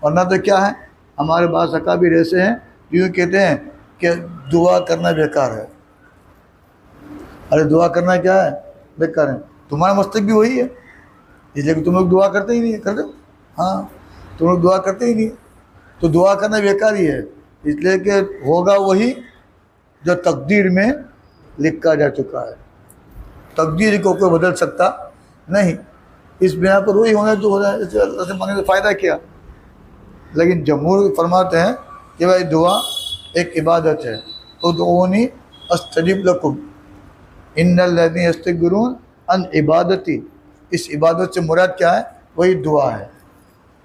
ورنہ تو کیا ہے، ہمارے بعض اکابر ایسے ہیں جو یوں کہتے ہیں کہ دعا کرنا بیکار ہے۔ ارے دعا کرنا کیا ہے؟ بیکار ہے۔ تمہارا مستق بھی وہی ہے، اس لیے کہ تم لوگ دعا کرتے ہی نہیں کرتے ہو۔ ہاں تم لوگ دعا کرتے ہی نہیں، تو دعا کرنا بیکار ہی ہے، اس لیے کہ ہوگا وہی جو تقدیر میں لکھا جا چکا ہے، تقدیر کو کوئی بدل سکتا نہیں۔ اس بنا پر وہی ہونا تو ہو رہا ہے، اس سے اللہ سے مانگنے سے فائدہ کیا؟ لیکن جمہور فرماتے ہیں کہ بھائی دعا ایک عبادت ہے، ادعونی استجب لکم ان الذین یستکبرون عن عبادتی، اس عبادت سے مراد کیا ہے؟ وہی دعا ہے،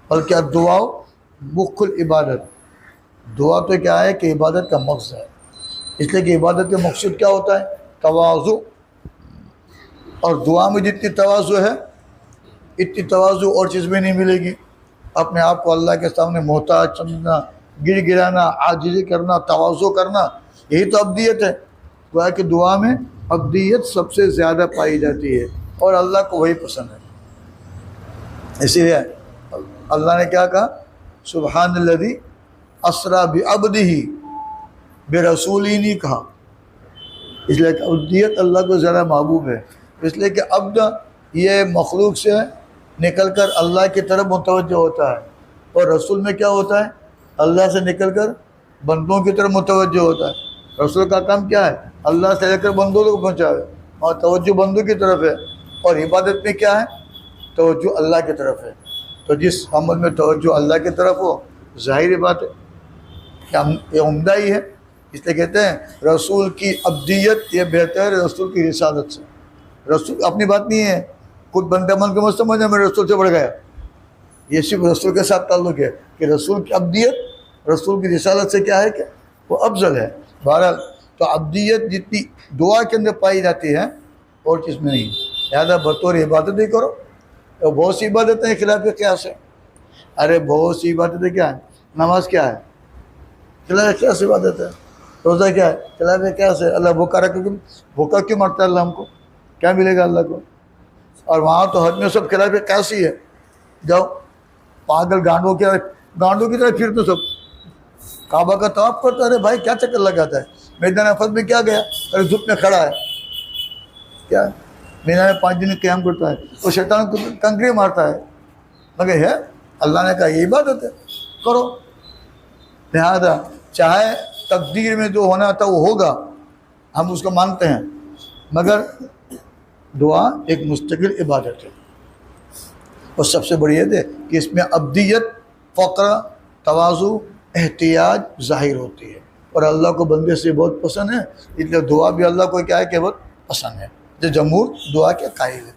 بلکہ دعا مخ العبادت، دعا تو کیا ہے کہ عبادت کا مقصد ہے، اس لیے کہ عبادت کا مقصد کیا ہوتا ہے؟ تواضع، اور دعا میں جتنی تواضع ہے اتنی تواضع اور چیز میں نہیں ملے گی۔ اپنے آپ کو اللہ کے سامنے محتاج سمجھنا، گر گرانا، عاجزی کرنا، تواضع کرنا، یہی تو عبدیت ہے۔ گویا کہ دعا میں عبدیت سب سے زیادہ پائی جاتی ہے اور اللہ کو وہی پسند ہے۔ اسی لیے اللہ نے کیا کہا؟ سبحان الذی اسریٰ بعبدہ، برسولہ نہیں کہا، اس لیے کہ عبدیت اللہ کو زیادہ محبوب ہے، اس لیے کہ عبد یہ مخلوق سے نکل کر اللہ کی طرف متوجہ ہوتا ہے، اور رسول میں کیا ہوتا ہے؟ اللہ سے نکل کر بندوں کی طرف متوجہ ہوتا ہے۔ رسول کا کام کیا ہے؟ اللہ سے لے کر بندوں کو پہنچاوے، اور توجہ بندوں کی طرف ہے، اور عبادت میں کیا ہے؟ توجہ اللہ کی طرف ہے۔ تو جس عمل میں توجہ اللہ کی طرف ہو، ظاہر بات ہے یہ عمدہ ہی ہے، اس لیے کہتے ہیں رسول کی عبدیت یہ بہتر ہے رسول کی رسالت سے۔ رسول اپنی بات نہیں ہے، خود بندہ من کو مت سمجھنا میں رسول سے بڑھ گیا، یہ صرف رسول کے ساتھ تعلق ہے کہ رسول کی عبدیت رسول کی رسالت سے کیا ہے کہ وہ افضل ہے۔ بہرحال تو عبدیت جتنی دعا کے اندر پائی جاتی ہے اور چیز میں نہیں، لہٰذا بطور عبادت ہی کرو۔ تو بہت سی عبادتیں ہیں خلاف قیاس ہے، ارے بہت سی عبادتیں کیا ہے؟ نماز کیا ہے؟ خلاف قیاس عبادت ہے۔ روزہ کیا ہے؟ خلاف قیاس ہے۔ اللہ بھوکا رکھ کے بھوکا کیوں مرتا ہے؟ اللہ ہم کو کیا ملے گا اللہ کو؟ اور وہاں تو حج میں سب خلاف قیاس ہی ہے، جاؤ پاگل گانڈوں کی طرح پھرتے سب، کعبہ کا طواف کرتا ہے، ارے بھائی کیا چکر لگاتا ہے؟ میدان عرفات میں کیا گیا؟ ارے دھوپ میں کھڑا ہے، کیا میدان میں 5 دن قیام کرتا ہے، وہ شیطان کو کنکری مارتا ہے، مگر ہے اللہ نے کہا یہ عبادت ہے کرو۔ لہذا چاہے تقدیر میں جو ہونا تھا وہ ہوگا، ہم اس کو مانتے ہیں، مگر دعا ایک مستقل عبادت ہے، اور سب سے بڑی یہ ہے کہ اس میں عبدیت، فقر، تواضع، احتیاج ظاہر ہوتی ہے، اور اللہ کو بندے سے بہت پسند ہے، اس لیے دعا بھی اللہ کو کیا ہے کہ بہت پسند ہے، جو جمہور دعا کے قائل ہے۔